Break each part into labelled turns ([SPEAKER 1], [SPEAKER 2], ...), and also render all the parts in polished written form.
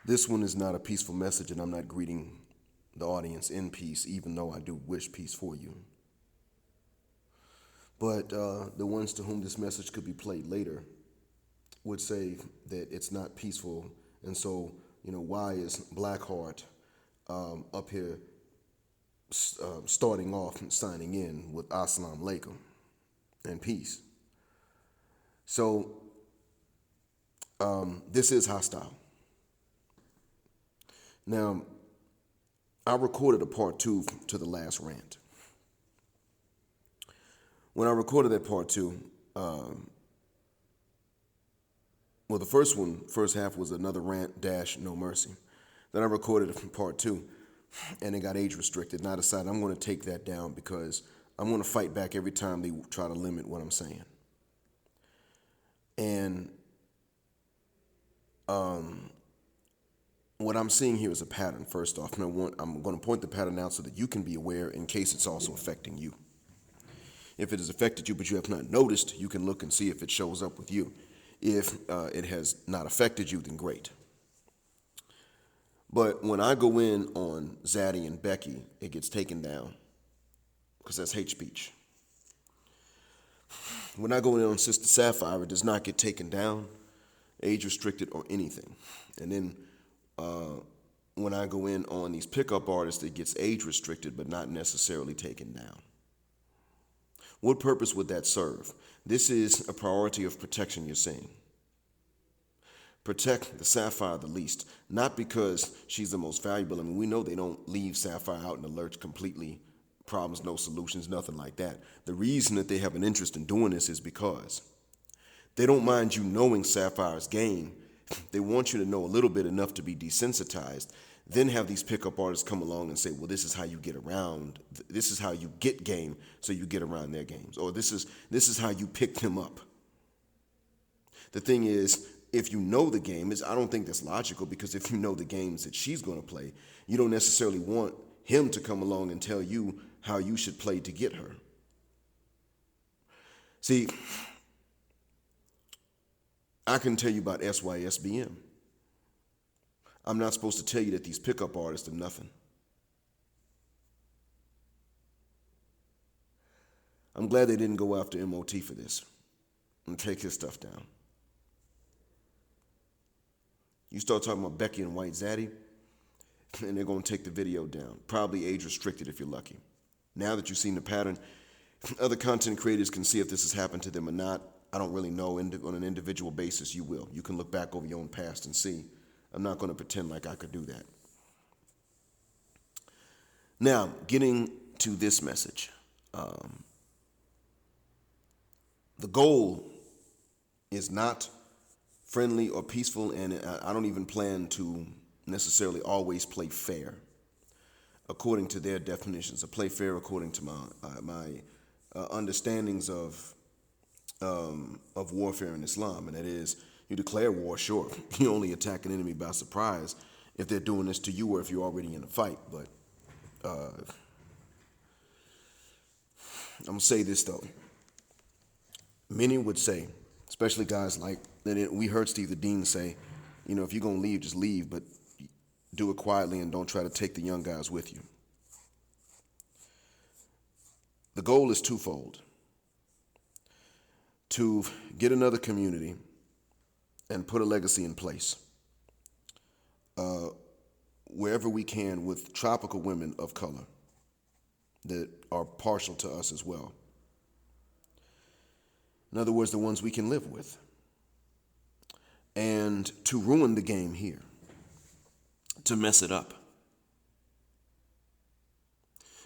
[SPEAKER 1] This one is not a peaceful message, and I'm not greeting the audience in peace, even though I do wish peace for you. But the ones to whom this message could be played later would say that it's not peaceful. And so, why is Blackheart up here starting off and signing in with Assalamu alaikum and peace? So, this is hostile. Now, I recorded a part 2 to the last rant. When I recorded that part 2, the first half was another rant dash no mercy. Then I recorded part 2, and it got age restricted. And I decided I'm going to take that down because I'm going to fight back every time they try to limit what I'm saying. And what I'm seeing here is a pattern, first off. And I'm going to point the pattern out so that you can be aware in case it's also affecting you. If it has affected you but you have not noticed, you can look and see if it shows up with you. If it has not affected you, then great. But when I go in on Zaddy and Becky, it gets taken down because that's hate speech. When I go in on Sister Sapphire, it does not get taken down, age restricted, or anything. And then when I go in on these pickup artists, it gets age restricted but not necessarily taken down. What purpose would that serve? This is a priority of protection you're saying. Protect the Sapphire the least, not because she's the most valuable. I mean, we know they don't leave Sapphire out in the lurch completely, problems, no solutions, nothing like that. The reason that they have an interest in doing this is because they don't mind you knowing Sapphire's game. They want you to know a little bit enough to be desensitized, then have these pickup artists come along and say, well, this is how you get around, this is how you get game, so you get around their games, or this is how you pick them up. The thing is, if you know the game, I don't think that's logical, because if you know the games that she's going to play, you don't necessarily want him to come along and tell you how you should play to get her. See, I can tell you about SYSBM. I'm not supposed to tell you that these pickup artists are nothing. I'm glad they didn't go after MOT for this and take his stuff down. You start talking about Becky and White Zaddy, and they're going to take the video down. Probably age restricted if you're lucky. Now that you've seen the pattern, other content creators can see if this has happened to them or not. I don't really know. On an individual basis, you will. You can look back over your own past and see. I'm not going to pretend like I could do that. Now, getting to this message. The goal is not friendly or peaceful, and I don't even plan to necessarily always play fair according to their definitions. I play fair according to my understandings of warfare in Islam, and that is, you declare war, sure. You only attack an enemy by surprise if they're doing this to you or if you're already in a fight. But I'm going to say this, though. Many would say, especially guys like, we heard Steve the Dean say, if you're going to leave, just leave, but do it quietly and don't try to take the young guys with you. The goal is twofold. To get another community and put a legacy in place wherever we can with tropical women of color that are partial to us as well. In other words, the ones we can live with. And to ruin the game here, to mess it up.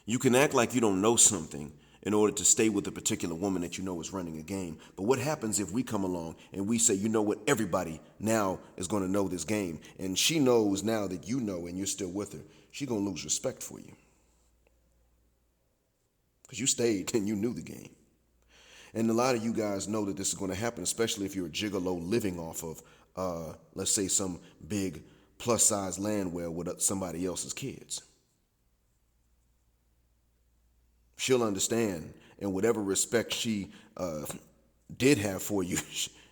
[SPEAKER 1] You can act like you don't know something in order to stay with a particular woman that you know is running a game. But what happens if we come along and we say, you know what, everybody now is going to know this game, and she knows now that you know and you're still with her, she's going to lose respect for you. Because you stayed and you knew the game. And a lot of you guys know that this is going to happen, especially if you're a gigolo living off of, let's say, some big plus-size landwear with somebody else's kids. She'll understand, and whatever respect she did have for you,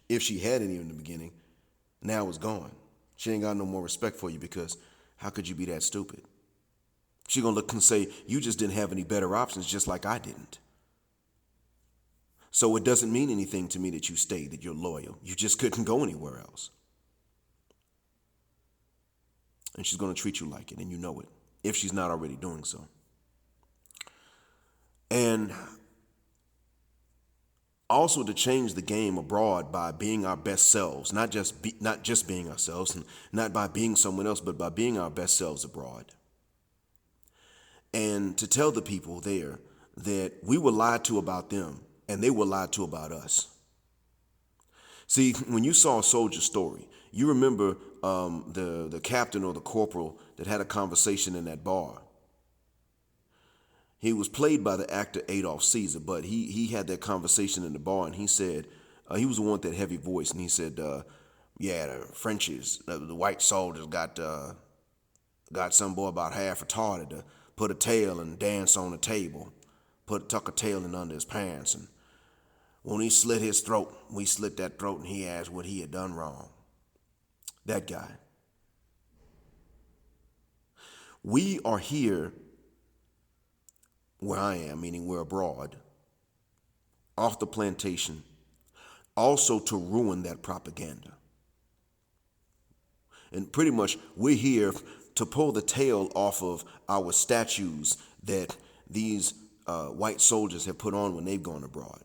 [SPEAKER 1] if she had any in the beginning, now is gone. She ain't got no more respect for you because how could you be that stupid? She gonna look and say, you just didn't have any better options just like I didn't. So it doesn't mean anything to me that you stayed, that you're loyal. You just couldn't go anywhere else. And she's gonna treat you like it, and you know it, if she's not already doing so. And also to change the game abroad by being our best selves, not just being ourselves, and not by being someone else, but by being our best selves abroad. And to tell the people there that we were lied to about them and they were lied to about us. See, when you saw a soldier's story, you remember the captain or the corporal that had a conversation in that bar. He was played by the actor Adolf Caesar, but he had that conversation in the bar, and he said, he was the one with that heavy voice, and he said, yeah, the Frenchies, the white soldiers got some boy about half retarded to put a tail and dance on the table, tuck a tail in under his pants, and when he slit his throat, we slit that throat, and he asked what he had done wrong. That guy. We are here where I am, meaning we're abroad, off the plantation, also to ruin that propaganda. And pretty much we're here to pull the tail off of our statues that these white soldiers have put on when they've gone abroad,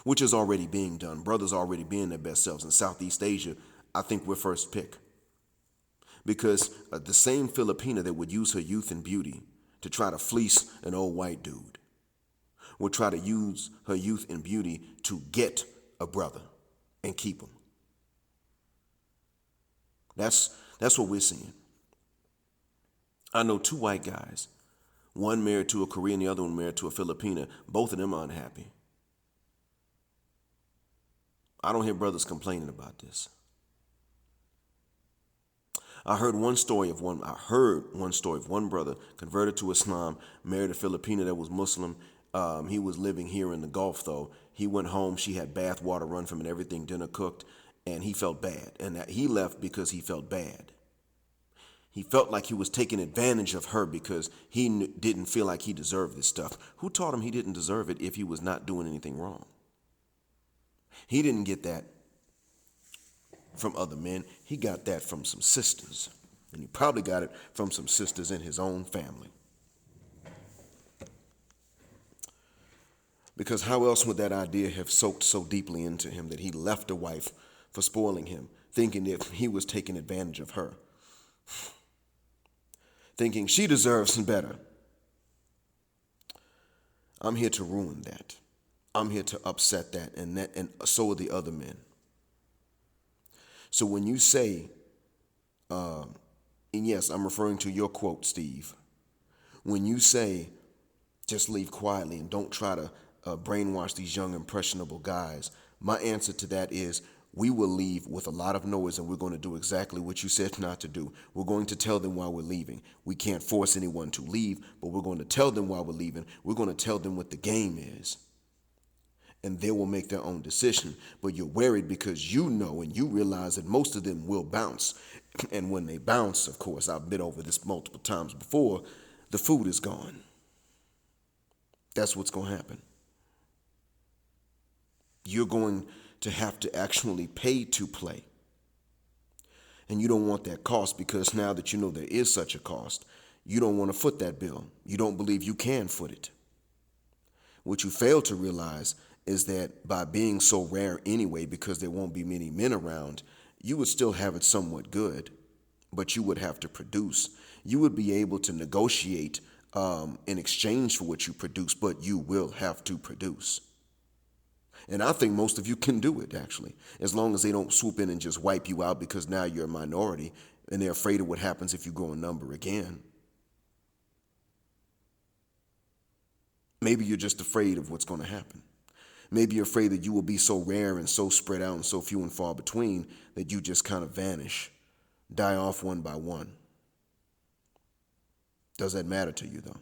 [SPEAKER 1] which is already being done. Brothers already being their best selves. In Southeast Asia, I think we're first pick. Because the same Filipina that would use her youth and beauty to try to fleece an old white dude would try to use her youth and beauty to get a brother and keep him. That's what we're seeing. I know two white guys, one married to a Korean, the other one married to a Filipina. Both of them are unhappy. I don't hear brothers complaining about this. I heard one story of one brother converted to Islam, married a Filipina that was Muslim. He was living here in the Gulf, though. He went home. She had bath water run from it, everything, dinner cooked, and he felt bad. And that he left because he felt bad. He felt like he was taking advantage of her because he didn't feel like he deserved this stuff. Who taught him he didn't deserve it if he was not doing anything wrong? He didn't get that from other men. He got that from some sisters. And he probably got it from some sisters in his own family. Because how else would that idea have soaked so deeply into him that he left a wife for spoiling him, thinking that he was taking advantage of her, thinking she deserves better? I'm here to ruin that. I'm here to upset that, and so are the other men. So when you say, and yes, I'm referring to your quote, Steve, when you say, just leave quietly and don't try to brainwash these young, impressionable guys, my answer to that is we will leave with a lot of noise, and we're going to do exactly what you said not to do. We're going to tell them why we're leaving. We can't force anyone to leave, but we're going to tell them why we're leaving. We're going to tell them what the game is. And they will make their own decision. But you're worried because you know and you realize that most of them will bounce. And when they bounce, of course, I've been over this multiple times before, the food is gone. That's what's going to happen. You're going to have to actually pay to play. And you don't want that cost because now that you know there is such a cost, you don't want to foot that bill. You don't believe you can foot it. What you fail to realize is that by being so rare anyway, because there won't be many men around, you would still have it somewhat good, but you would have to produce. You would be able to negotiate in exchange for what you produce, but you will have to produce. And I think most of you can do it, actually, as long as they don't swoop in and just wipe you out because now you're a minority and they're afraid of what happens if you grow in number again. Maybe you're just afraid of what's going to happen. Maybe you're afraid that you will be so rare and so spread out and so few and far between that you just kind of vanish, die off one by one. Does that matter to you, though?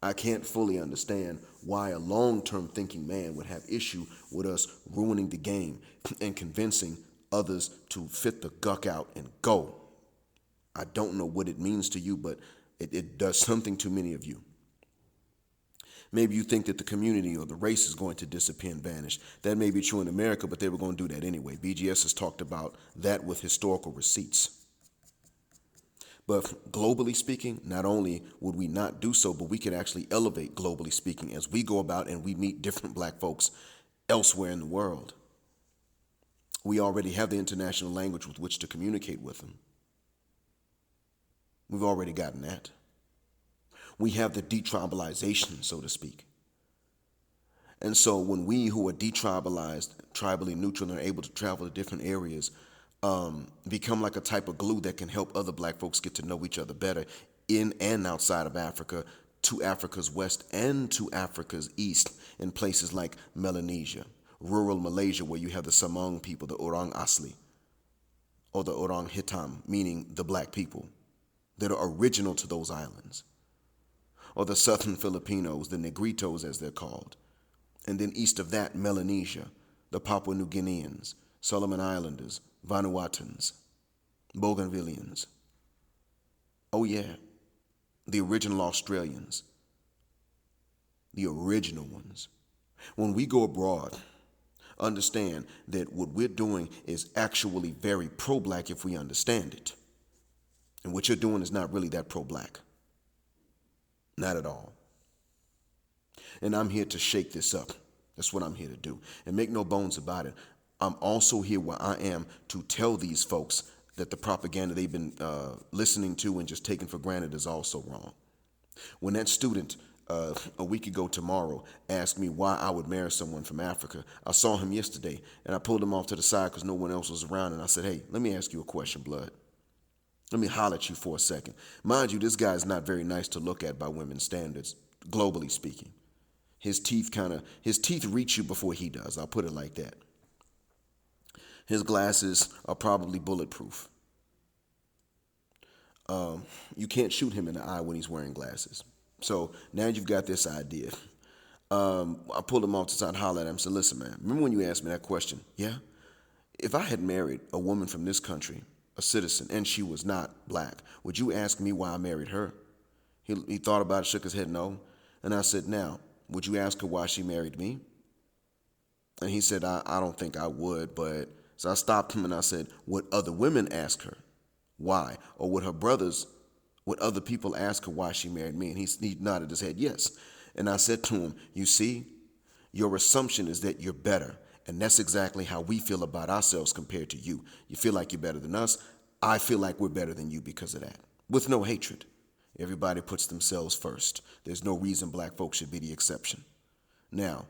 [SPEAKER 1] I can't fully understand why a long-term thinking man would have issue with us ruining the game and convincing others to fit the guck out and go. I don't know what it means to you, but it does something to many of you. Maybe you think that the community or the race is going to disappear and vanish. That may be true in America, but they were going to do that anyway. BGS has talked about that with historical receipts. But globally speaking, not only would we not do so, but we could actually elevate globally speaking as we go about and we meet different black folks elsewhere in the world. We already have the international language with which to communicate with them. We've already gotten that. We have the detribalization, so to speak. And so when we who are detribalized, tribally neutral, and are able to travel to different areas, become like a type of glue that can help other black folks get to know each other better in and outside of Africa, to Africa's west and to Africa's east, in places like Melanesia, rural Malaysia, where you have the Samang people, the Orang Asli, or the Orang Hitam, meaning the black people that are original to those islands, or the Southern Filipinos, the Negritos as they're called. And then east of that, Melanesia, the Papua New Guineans, Solomon Islanders, Vanuatuans, Bougainvilleans. Oh yeah, the original Australians, the original ones. When we go abroad, understand that what we're doing is actually very pro-black if we understand it. And what you're doing is not really that pro-black. Not at all. And I'm here to shake this up. That's what I'm here to do. And make no bones about it, I'm also here where I am to tell these folks that the propaganda they've been listening to and just taking for granted is also wrong. When that student a week ago tomorrow asked me why I would marry someone from Africa, I saw him yesterday and I pulled him off to the side because no one else was around, and I said, hey, let me ask you a question, blood. Let me holler at you for a second. Mind you, this guy's not very nice to look at by women's standards, globally speaking. His teeth reach you before he does. I'll put it like that. His glasses are probably bulletproof. You can't shoot him in the eye when he's wearing glasses. So now you've got this idea. I pulled him off to the side and hollered at him and said, listen, man, remember when you asked me that question? Yeah? If I had married a woman from this country, a citizen, and she was not black, would you ask me why I married her? He thought about it, shook his head, no. And I said, now, would you ask her why she married me? And he said, I don't think I would, but... So I stopped him and I said, would other women ask her why? Or would other people ask her why she married me? And he nodded his head, yes. And I said to him, you see, your assumption is that you're better. And that's exactly how we feel about ourselves compared to you. You feel like you're better than us. I feel like we're better than you because of that. With no hatred. Everybody puts themselves first. There's no reason black folks should be the exception. Now,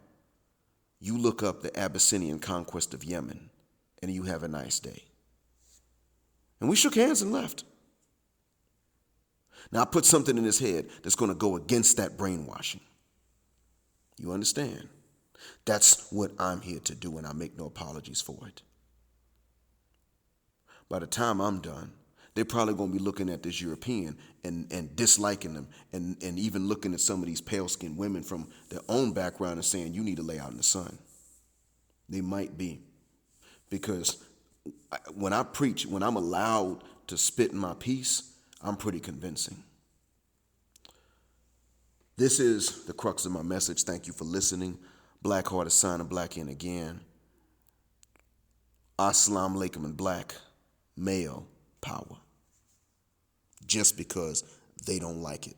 [SPEAKER 1] you look up the Abyssinian conquest of Yemen, and you have a nice day. And we shook hands and left. Now, I put something in his head that's going to go against that brainwashing. You understand? That's what I'm here to do, and I make no apologies for it. By the time I'm done, they're probably going to be looking at this European and disliking them, and even looking at some of these pale-skinned women from their own background and saying, you need to lay out in the sun. They might be. Because when I preach, when I'm allowed to spit in my piece, I'm pretty convincing. This is the crux of my message. Thank you for listening. Black Heart is signing black in again. Assalamu alaikum in black, male power. Just because they don't like it.